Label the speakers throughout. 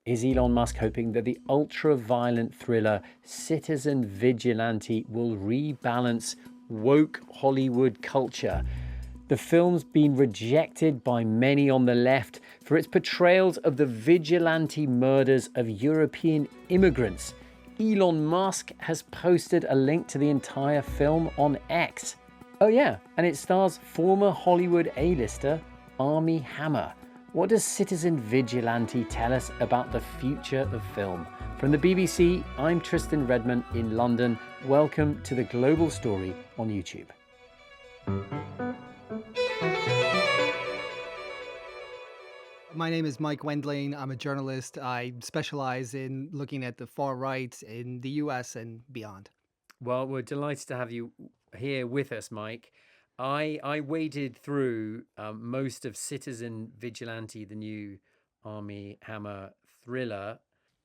Speaker 1: Is Elon Musk hoping that the ultra-violent thriller Citizen Vigilante will rebalance woke Hollywood culture? The film's been rejected by many on the left for its portrayals of the vigilante murders of European immigrants. Elon Musk has posted a link to the entire film on X. Oh yeah, and it stars former Hollywood A-lister Armie Hammer. What does Citizen Vigilante tell us about the future of film? From the BBC, I'm Tristan Redman in London. Welcome to The Global Story on YouTube.
Speaker 2: My name is Mike Wendling. I'm a journalist. I specialize in looking at the far right in the US and beyond.
Speaker 1: Well, we're delighted to have you here with us, Mike. I waded through most of Citizen Vigilante, the new Armie Hammer thriller.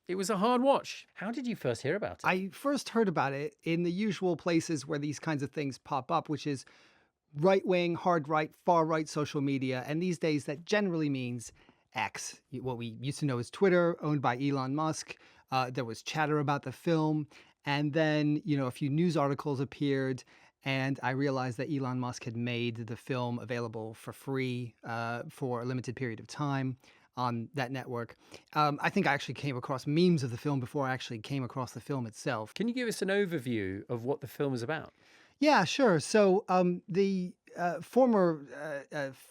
Speaker 1: It was a hard watch. How did you first hear about it?
Speaker 2: I first heard about it in the usual places where these kinds of things pop up, which is right wing, hard right, far right social media. And these days, that generally means X, what we used to know as Twitter, owned by Elon Musk. There was chatter about the film. And then, a few news articles appeared. And I realized that Elon Musk had made the film available for free for a limited period of time on that network. I think I actually came across memes of the film before I actually came across the film itself.
Speaker 1: Can you give us an overview of what the film is about?
Speaker 2: Yeah, sure. So the former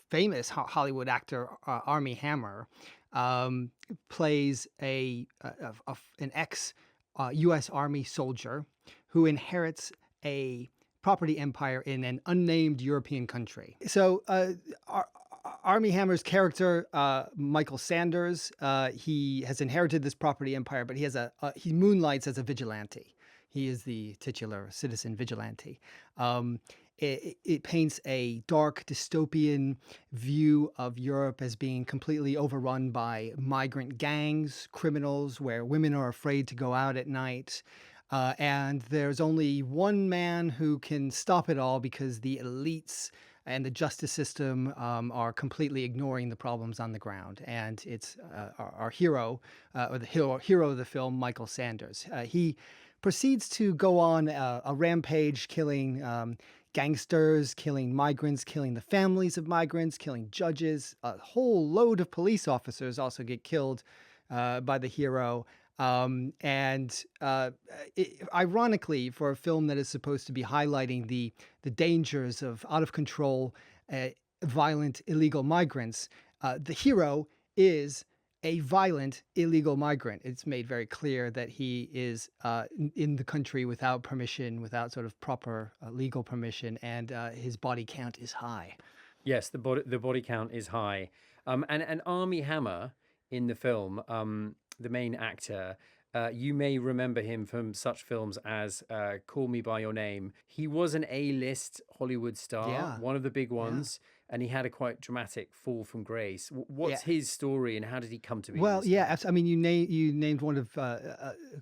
Speaker 2: famous Hollywood actor Armie Hammer plays an ex-U.S. Army soldier who inherits a property empire in an unnamed European country. So Armie Hammer's character, Michael Sanders, he has inherited this property empire, but he moonlights as a vigilante. He is the titular citizen vigilante. It paints a dark dystopian view of Europe as being completely overrun by migrant gangs, criminals, where women are afraid to go out at night. And there's only one man who can stop it all because the elites and the justice system are completely ignoring the problems on the ground. And it's our hero, or the hero of the film, Michael Sanders. He proceeds to go on a rampage, killing gangsters, killing migrants, killing the families of migrants, killing judges. A whole load of police officers also get killed by the hero. Ironically, for a film that is supposed to be highlighting the dangers of out of control, violent illegal migrants, the hero is a violent illegal migrant. It's made very clear that he is in the country without permission, without sort of proper legal permission, and his body count is high.
Speaker 1: Yes, the body count is high. And Armie Hammer in the film, the main actor, you may remember him from such films as Call Me By Your Name. He was an A-list Hollywood star, one of the big ones, and he had a quite dramatic fall from grace. What's his story, and how did he come to be?
Speaker 2: Well, I mean, you named one of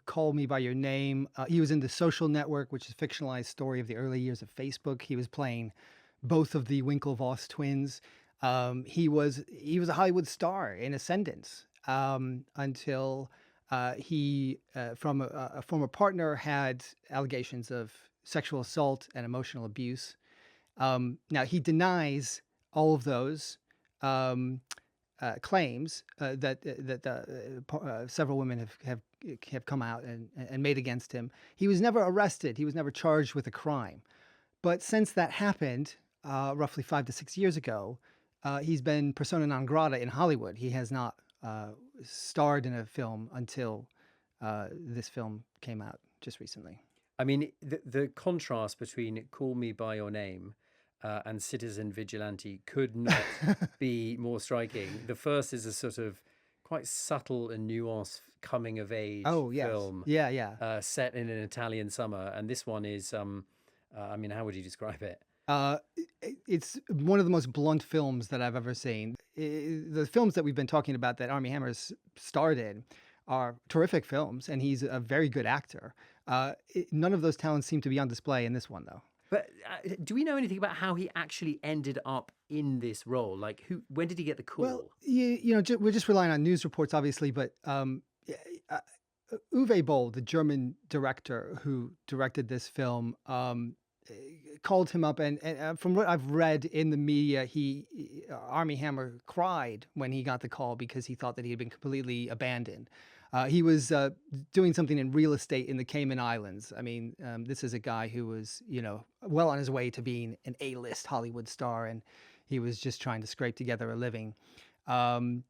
Speaker 2: Call Me By Your Name. He was in The Social Network, which is a fictionalized story of the early years of Facebook. He was playing both of the Winklevoss twins. He was a Hollywood star in ascendance until he, from a former partner, had allegations of sexual assault and emotional abuse. Now, he denies all of those claims that several women have come out and made against him. He was never arrested. He was never charged with a crime. But since that happened, roughly 5 to 6 years ago, he's been persona non grata in Hollywood. He has not starred in a film until this film came out just recently.
Speaker 1: I mean, the contrast between Call Me By Your Name and Citizen Vigilante could not be more striking. The first is a sort of quite subtle and nuanced coming of age film. Set in an Italian summer. And this one is, I mean, how would you describe it?
Speaker 2: It's one of the most blunt films that I've ever seen. The films that we've been talking about that Armie Hammer's starred in are terrific films, and he's a very good actor. None of those talents seem to be on display in this one, though.
Speaker 1: But do we know anything about how he actually ended up in this role? Like, when did he get the call?
Speaker 2: Well, we're just relying on news reports, obviously, but Uwe Boll, the German director who directed this film, called him up, and from what I've read in the media, Armie Hammer cried when he got the call because he thought that he had been completely abandoned. He was doing something in real estate in the Cayman Islands. I mean, this is a guy who was, well on his way to being an A-list Hollywood star, and he was just trying to scrape together a living. And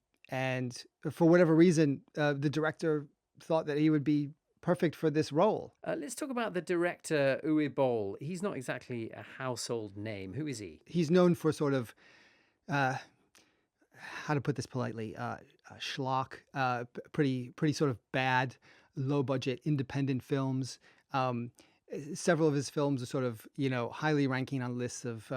Speaker 2: for whatever reason, the director thought that he would be perfect for this role.
Speaker 1: Let's talk about the director, Uwe Boll. He's not exactly a household name. Who is he?
Speaker 2: He's known for sort of, how to put this politely, schlock, pretty sort of bad, low-budget, independent films. Several of his films are sort of, highly ranking on lists of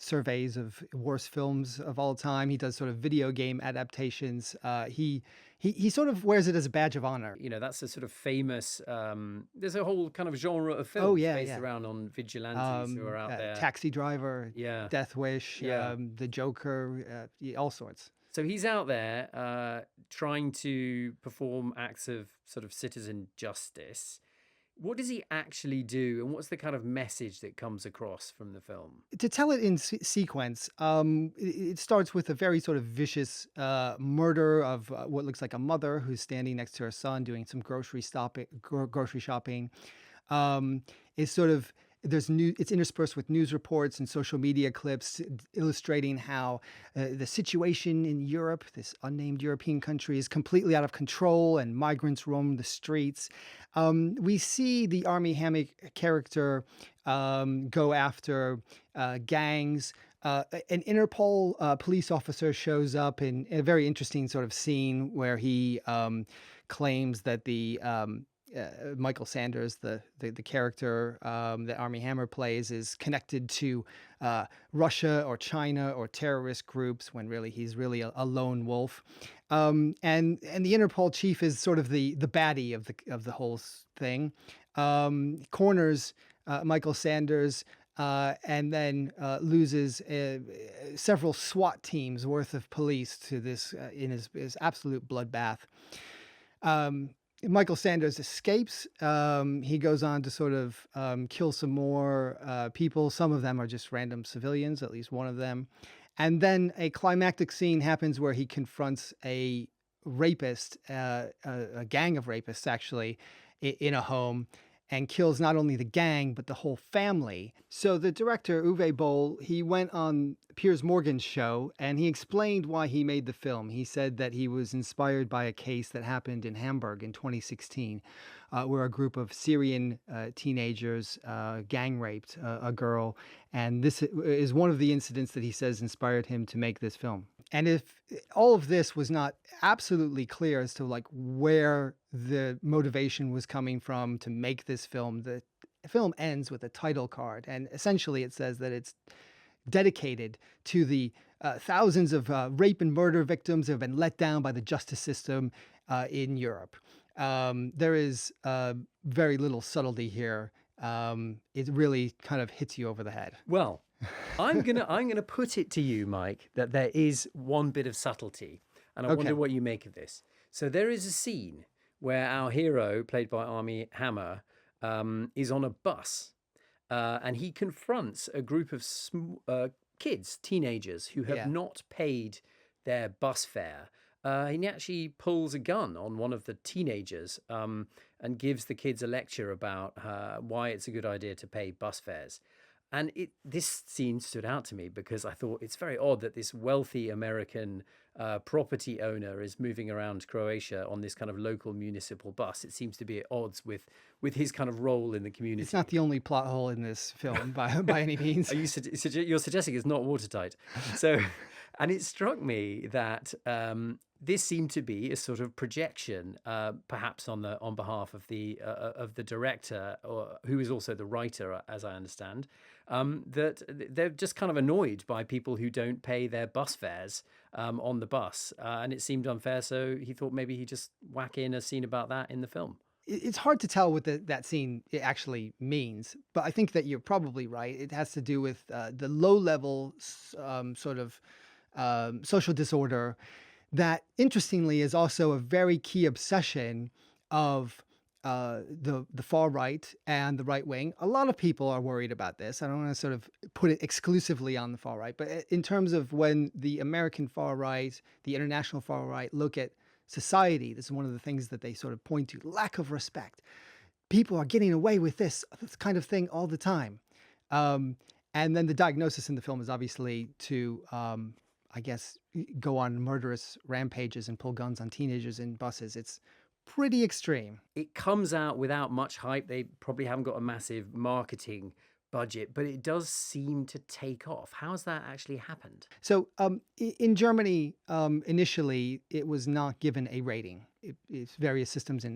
Speaker 2: surveys of worst films of all time. He does sort of video game adaptations. He sort of wears it as a badge of honor.
Speaker 1: That's a sort of famous, there's a whole kind of genre of films based
Speaker 2: yeah.
Speaker 1: around on vigilantes who are out there.
Speaker 2: Taxi Driver,
Speaker 1: Yeah.
Speaker 2: Death Wish, The Joker, all sorts.
Speaker 1: So he's out there trying to perform acts of sort of citizen justice. What does he actually do, and what's the kind of message that comes across from the film?
Speaker 2: To tell it in sequence, it starts with a very sort of vicious murder of what looks like a mother who's standing next to her son doing some grocery shopping. It's sort of it's interspersed with news reports and social media clips illustrating how the situation in Europe, this unnamed European country, is completely out of control and migrants roam the streets. We see the Armie Hammer character go after gangs. An Interpol police officer shows up in a very interesting sort of scene where he claims that the Michael Sanders, the character that Armie Hammer plays, is connected to Russia or China or terrorist groups, when really he's really a lone wolf. And the Interpol chief is sort of the baddie of the whole thing. Corners Michael Sanders and then loses several SWAT teams worth of police to this in his absolute bloodbath. Michael Sanders escapes. He goes on to sort of kill some more people. Some of them are just random civilians, at least one of them. And then a climactic scene happens where he confronts a rapist, a gang of rapists, actually, in a home, and kills not only the gang, but the whole family. So the director, Uwe Boll, he went on Piers Morgan's show, and he explained why he made the film. He said that he was inspired by a case that happened in Hamburg in 2016, where a group of Syrian teenagers gang raped a girl. And this is one of the incidents that he says inspired him to make this film. And if all of this was not absolutely clear as to like where the motivation was coming from to make this film, the film ends with a title card. And essentially it says that it's dedicated to the thousands of rape and murder victims who have been let down by the justice system in Europe. There is very little subtlety here. It really kind of hits you over the head.
Speaker 1: Well, I'm gonna put it to you, Mike, that there is one bit of subtlety, and I wonder what you make of this. So there is a scene where our hero, played by Armie Hammer, is on a bus, and he confronts a group of kids, teenagers, who have not paid their bus fare. He actually pulls a gun on one of the teenagers and gives the kids a lecture about why it's a good idea to pay bus fares. And this scene stood out to me because I thought it's very odd that this wealthy American property owner is moving around Croatia on this kind of local municipal bus. It seems to be at odds with his kind of role in the community.
Speaker 2: It's not the only plot hole in this film by any means.
Speaker 1: You're suggesting it's not watertight. So, and it struck me that this seemed to be a sort of projection, perhaps on behalf of the director, who is also the writer, as I understand, that they're just kind of annoyed by people who don't pay their bus fares on the bus, and it seemed unfair. So he thought maybe he'd just whack in a scene about that in the film.
Speaker 2: It's hard to tell what that scene actually means, but I think that you're probably right. It has to do with the low-level sort of social disorder that interestingly is also a very key obsession of the far right and the right wing. A lot of people are worried about this. I don't want to sort of put it exclusively on the far right, but in terms of when the American far right, the international far right look at society, this is one of the things that they sort of point to: lack of respect. People are getting away with this kind of thing all the time. And then the diagnosis in the film is obviously to, I guess, go on murderous rampages and pull guns on teenagers in buses. It's pretty extreme.
Speaker 1: It comes out without much hype. They probably haven't got a massive marketing budget, but it does seem to take off. How has that actually happened?
Speaker 2: So in Germany, initially, it was not given a rating. It's various systems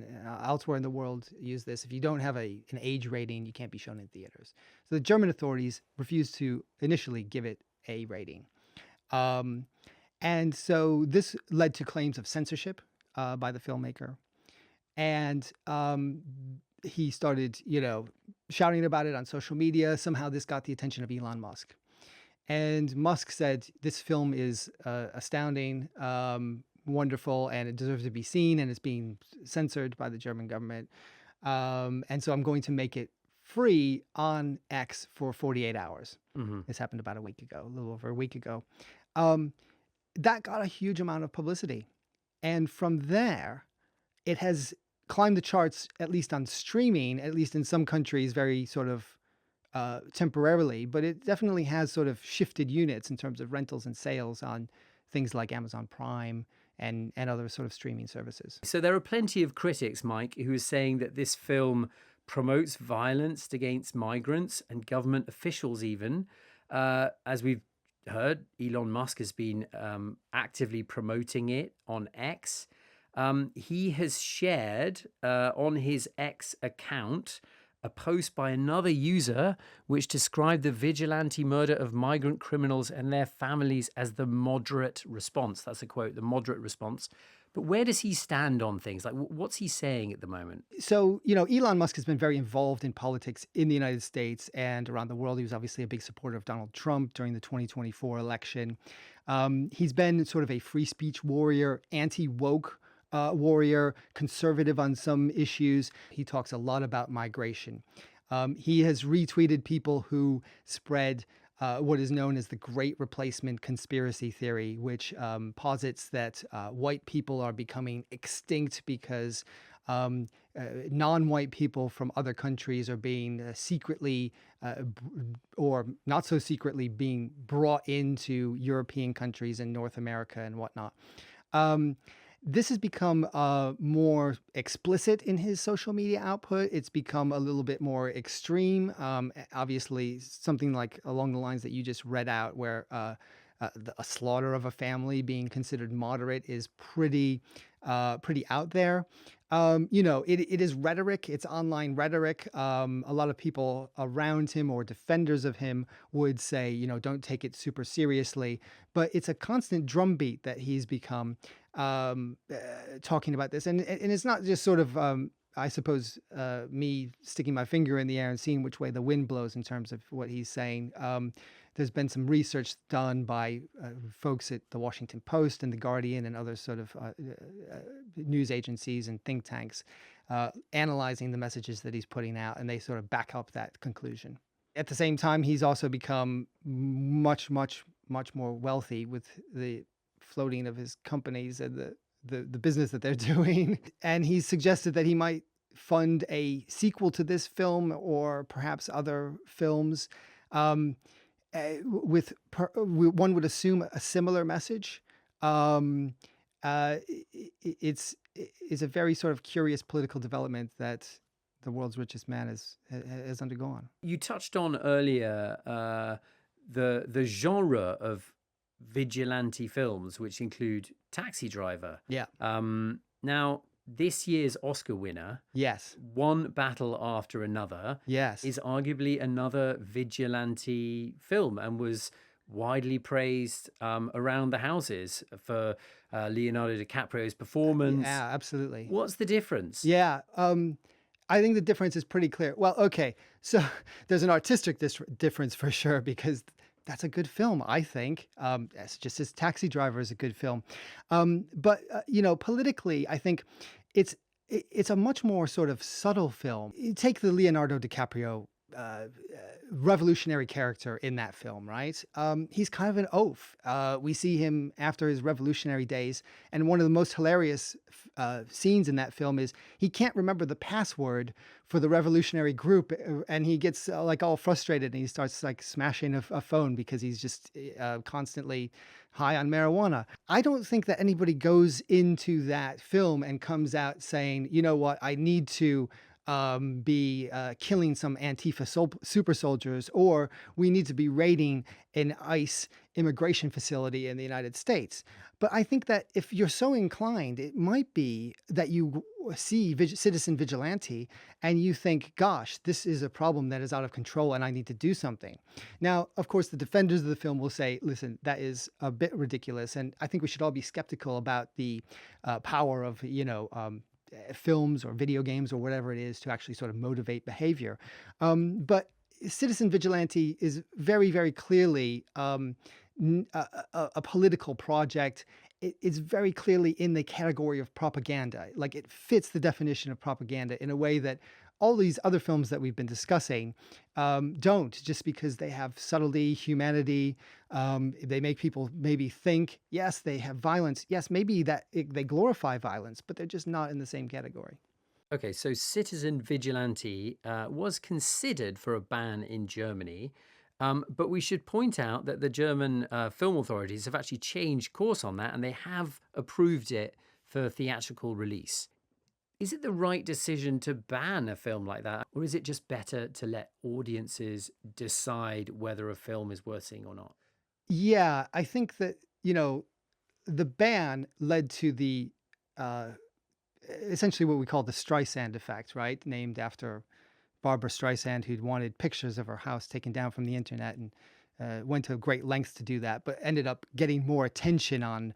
Speaker 2: elsewhere in the world use this. If you don't have an age rating, you can't be shown in theaters. So the German authorities refused to initially give it a rating. And so this led to claims of censorship by the filmmaker. And he started, shouting about it on social media. Somehow this got the attention of Elon Musk. And Musk said, this film is astounding, wonderful, and it deserves to be seen, and it's being censored by the German government. And so I'm going to make it free on X for 48 hours. Mm-hmm. This happened about a week ago, a little over a week ago. That got a huge amount of publicity. And from there, it has climbed the charts, at least on streaming, at least in some countries, very sort of temporarily, but it definitely has sort of shifted units in terms of rentals and sales on things like Amazon Prime and other sort of streaming services.
Speaker 1: So there are plenty of critics, Mike, who are saying that this film promotes violence against migrants and government officials even. As we've heard, Elon Musk has been actively promoting it on X. He has shared on his X account a post by another user which described the vigilante murder of migrant criminals and their families as the moderate response. That's a quote, the moderate response. But where does he stand on things? Like, what's he saying at the moment?
Speaker 2: So, Elon Musk has been very involved in politics in the United States and around the world. He was obviously a big supporter of Donald Trump during the 2024 election. He's been sort of a free speech warrior, anti-woke warrior, conservative on some issues. He talks a lot about migration. He has retweeted people who spread what is known as the Great Replacement conspiracy theory, which posits that white people are becoming extinct because non-white people from other countries are being secretly or not so secretly being brought into European countries and North America and whatnot. This has become more explicit in his social media output. It's become a little bit more extreme. Obviously, something like along the lines that you just read out, where a slaughter of a family being considered moderate is pretty out there. It is rhetoric. It's online rhetoric. A lot of people around him or defenders of him would say, don't take it super seriously. But it's a constant drumbeat that he's become talking about this. And it's not just sort of, I suppose, me sticking my finger in the air and seeing which way the wind blows in terms of what he's saying. There's been some research done by folks at the Washington Post and the Guardian and other sort of news agencies and think tanks analyzing the messages that he's putting out, and they sort of back up that conclusion. At the same time, he's also become much, much, much more wealthy with the floating of his companies and the business that they're doing. And he's suggested that he might fund a sequel to this film or perhaps other films with one would assume a similar message. It's a very sort of curious political development that the world's richest man has undergone.
Speaker 1: You touched on earlier the genre of vigilante films, which include Taxi Driver.
Speaker 2: Yeah.
Speaker 1: Now, this year's Oscar winner,
Speaker 2: yes,
Speaker 1: One Battle After Another,
Speaker 2: yes,
Speaker 1: is arguably another vigilante film and was widely praised around the houses for Leonardo DiCaprio's performance.
Speaker 2: Yeah, absolutely.
Speaker 1: What's the difference?
Speaker 2: Yeah, I think the difference is pretty clear. Well, okay, so there's an artistic difference for sure, because that's a good film, I think. It's just as Taxi Driver is a good film. But politically, I think it's it's a much more sort of subtle film. You take the Leonardo DiCaprio revolutionary character in that film, right? He's kind of an oaf. We see him after his revolutionary days, and one of the most hilarious scenes in that film is he can't remember the password for the revolutionary group, and he gets like all frustrated, and he starts like smashing a phone because he's just constantly high on marijuana. I don't think that anybody goes into that film and comes out saying, you know what, I need to be killing some Antifa super soldiers, or we need to be raiding an ICE immigration facility in the United States. But I think that if you're so inclined, it might be that you see Citizen Vigilante and you think, gosh, this is a problem that is out of control and I need to do something. Now, of course, the defenders of the film will say, listen, that is a bit ridiculous. And I think we should all be skeptical about the power of, films or video games or whatever it is to actually sort of motivate behavior. But Citizen Vigilante is very, very clearly a political project. It's very clearly in the category of propaganda. Like it fits the definition of propaganda in a way that all these other films that we've been discussing don't, just because they have subtlety, humanity. They make people maybe think, yes, they have violence. Yes, maybe they glorify violence, but they're just not in the same category.
Speaker 1: Okay, so Citizen Vigilante was considered for a ban in Germany, but we should point out that the German film authorities have actually changed course on that, and they have approved it for theatrical release. Is it the right decision to ban a film like that, or is it just better to let audiences decide whether a film is worth seeing or not?
Speaker 2: Yeah, I think that, the ban led to the essentially what we call the Streisand effect, right? Named after Barbara Streisand, who'd wanted pictures of her house taken down from the internet and went to great lengths to do that, but ended up getting more attention on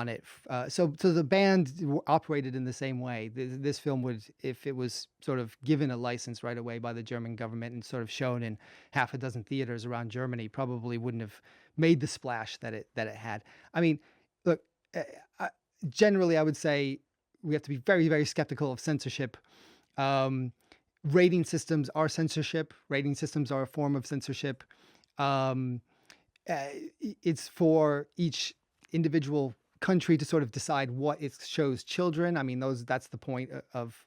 Speaker 2: it. So the band operated in the same way. This film would, if it was sort of given a license right away by the German government and sort of shown in half a dozen theaters around Germany, probably wouldn't have made the splash that it had. I mean, look, generally, I would say we have to be very, very skeptical of censorship. Rating systems are censorship. Rating systems are a form of censorship. It's for each individual country to sort of decide what it shows children. I mean, that's the point of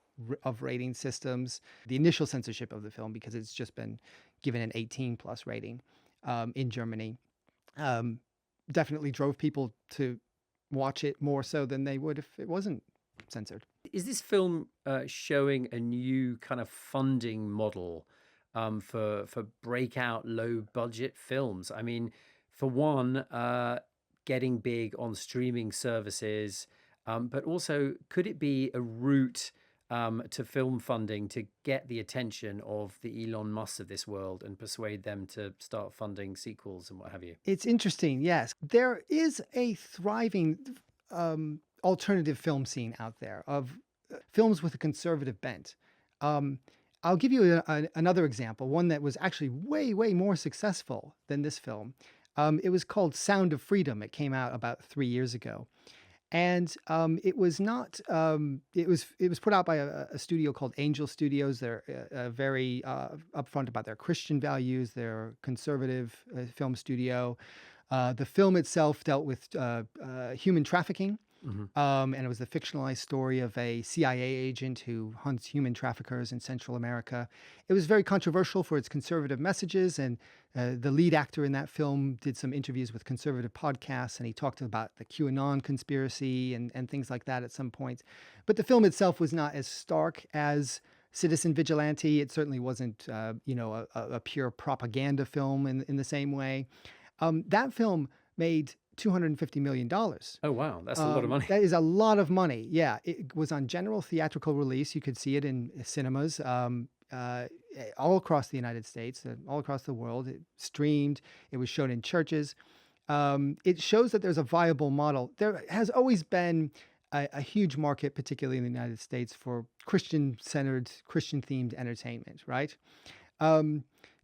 Speaker 2: rating systems. The initial censorship of the film, because it's just been given an 18 plus rating in Germany, definitely drove people to watch it more so than they would if it wasn't censored.
Speaker 1: Is this film showing a new kind of funding model for breakout low budget films? I mean, for one, getting big on streaming services, but also could it be a route to film funding to get the attention of the Elon Musk of this world and persuade them to start funding sequels and what have you?
Speaker 2: It's interesting. Yes, there is a thriving alternative film scene out there of films with a conservative bent. I'll give you another example, one that was actually way, way more successful than this film. It was called Sound of Freedom. It came out about 3 years ago. And it was not, it was put out by a studio called Angel Studios. They're very upfront about their Christian values. They're a conservative film studio. The film itself dealt with human trafficking. And it was the fictionalized story of a CIA agent who hunts human traffickers in Central America. It was very controversial for its conservative messages, and the lead actor in that film did some interviews with conservative podcasts, and he talked about the QAnon conspiracy and things like that at some point. But the film itself was not as stark as Citizen Vigilante. It certainly wasn't, a pure propaganda film in the same way. That film made $250 million.
Speaker 1: Oh, wow. That's a lot of money.
Speaker 2: That is a lot of money. Yeah. It was on general theatrical release. You could see it in cinemas all across the United States, all across the world. It streamed. It was shown in churches. It shows that there's a viable model. There has always been a huge market, particularly in the United States, for Christian-centered, Christian-themed entertainment, right?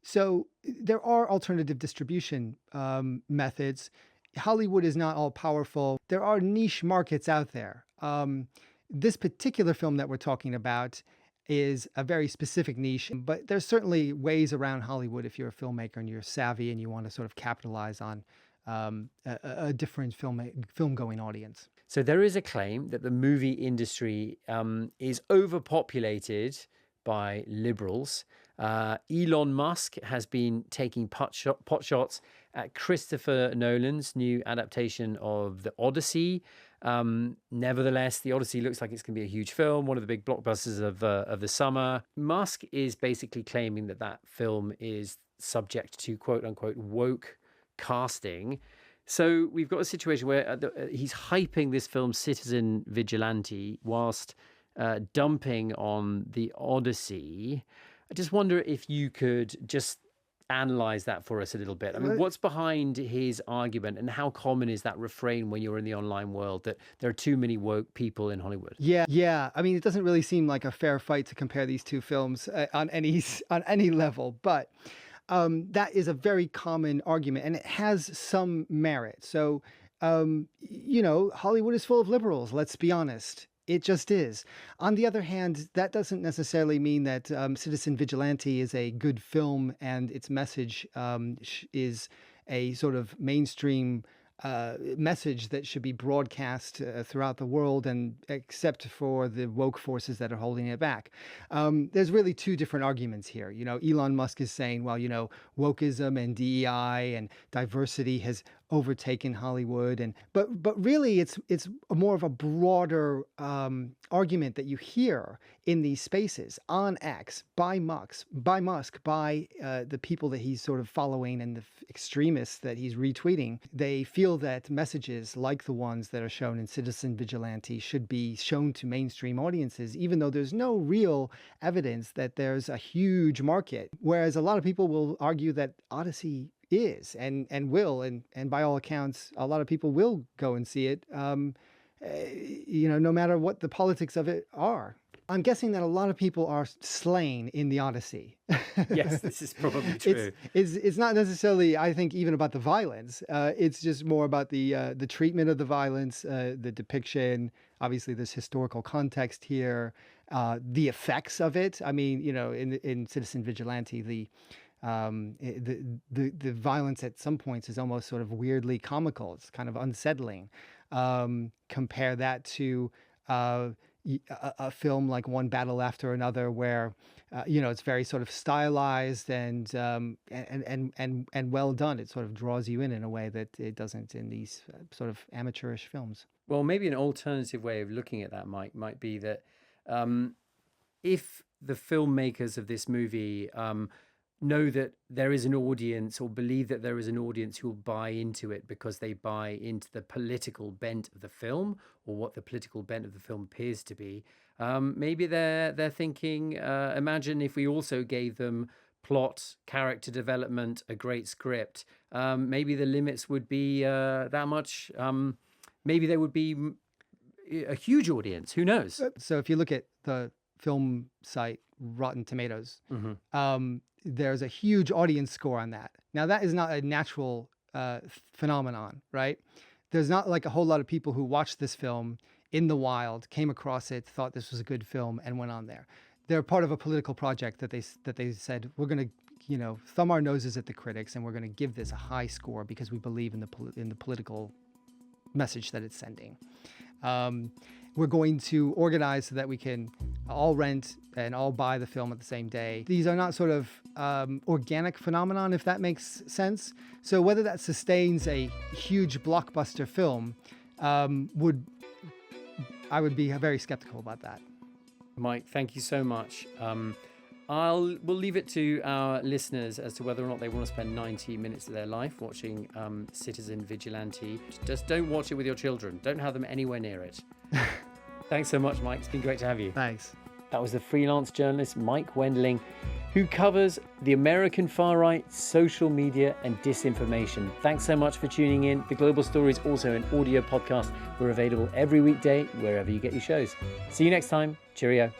Speaker 2: So there are alternative distribution methods. Hollywood is not all powerful. There are niche markets out there. This particular film that we're talking about is a very specific niche, but there's certainly ways around Hollywood if you're a filmmaker and you're savvy and you want to sort of capitalize on a different film-going audience.
Speaker 1: So there is a claim that the movie industry is overpopulated by liberals. Elon Musk has been taking pot shots at Christopher Nolan's new adaptation of the Odyssey. Nevertheless, the Odyssey looks like it's going to be a huge film, one of the big blockbusters of the summer. Musk is basically claiming that that film is subject to quote unquote woke casting. So we've got a situation where he's hyping this film Citizen Vigilante whilst dumping on the Odyssey. I just wonder if you could just analyze that for us a little bit. I mean, what's behind his argument, and how common is that refrain when you're in the online world that there are too many woke people in Hollywood?
Speaker 2: Yeah. I mean, it doesn't really seem like a fair fight to compare these two films on any level, but that is a very common argument, and it has some merit. So, Hollywood is full of liberals. Let's be honest. It just is. On the other hand, that doesn't necessarily mean that Citizen Vigilante is a good film and its message is a sort of mainstream message that should be broadcast throughout the world, and except for the woke forces that are holding it back. There's really two different arguments here. Elon Musk is saying, well, wokeism and DEI and diversity has overtaken Hollywood, but really it's more of a broader argument that you hear in these spaces on X by Musk, by the people that he's sort of following and the extremists that he's retweeting. They feel that messages like the ones that are shown in Citizen Vigilante should be shown to mainstream audiences, even though there's no real evidence that there's a huge market. Whereas a lot of people will argue that Odyssey is and will, and by all accounts, a lot of people will go and see it, no matter what the politics of it are. I'm guessing that a lot of people are slain in the Odyssey.
Speaker 1: Yes, this is probably true.
Speaker 2: It's not necessarily, I think, even about the violence. It's just more about the treatment of the violence, the depiction. Obviously, there's historical context here, the effects of it. I mean, in Citizen Vigilante, the violence at some points is almost sort of weirdly comical. It's kind of unsettling. Compare that to a film like One Battle After Another, where it's very sort of stylized and well done. It sort of draws you in a way that it doesn't in these sort of amateurish films.
Speaker 1: Well, maybe an alternative way of looking at that, Mike, might be that if the filmmakers of this movie know that there is an audience, or believe that there is an audience who will buy into it because they buy into the political bent of the film, or what the political bent of the film appears to be, maybe they're thinking, imagine if we also gave them plot, character development, a great script, maybe the limits would be that much. Maybe there would be a huge audience. Who knows?
Speaker 2: So if you look at the film site Rotten Tomatoes, there's a huge audience score on that. Now, that is not a natural phenomenon, right? There's not like a whole lot of people who watched this film in the wild, came across it, thought this was a good film, and went on there. They're part of a political project that they said, we're going to, thumb our noses at the critics, and we're going to give this a high score because we believe in the political message that it's sending. We're going to organize so that we can all rent and all buy the film at the same day. These are not sort of organic phenomenon, if that makes sense. So whether that sustains a huge blockbuster film, I would be very skeptical about that.
Speaker 1: Mike, thank you so much. We'll leave it to our listeners as to whether or not they want to spend 90 minutes of their life watching Citizen Vigilante. Just don't watch it with your children. Don't have them anywhere near it. Thanks so much, Mike. It's been great to have you.
Speaker 2: Thanks.
Speaker 1: That was the freelance journalist Mike Wendling, who covers the American far right, social media, and disinformation. Thanks so much for tuning in. The Global Story is also an audio podcast. We're available every weekday wherever you get your shows. See you next time. Cheerio.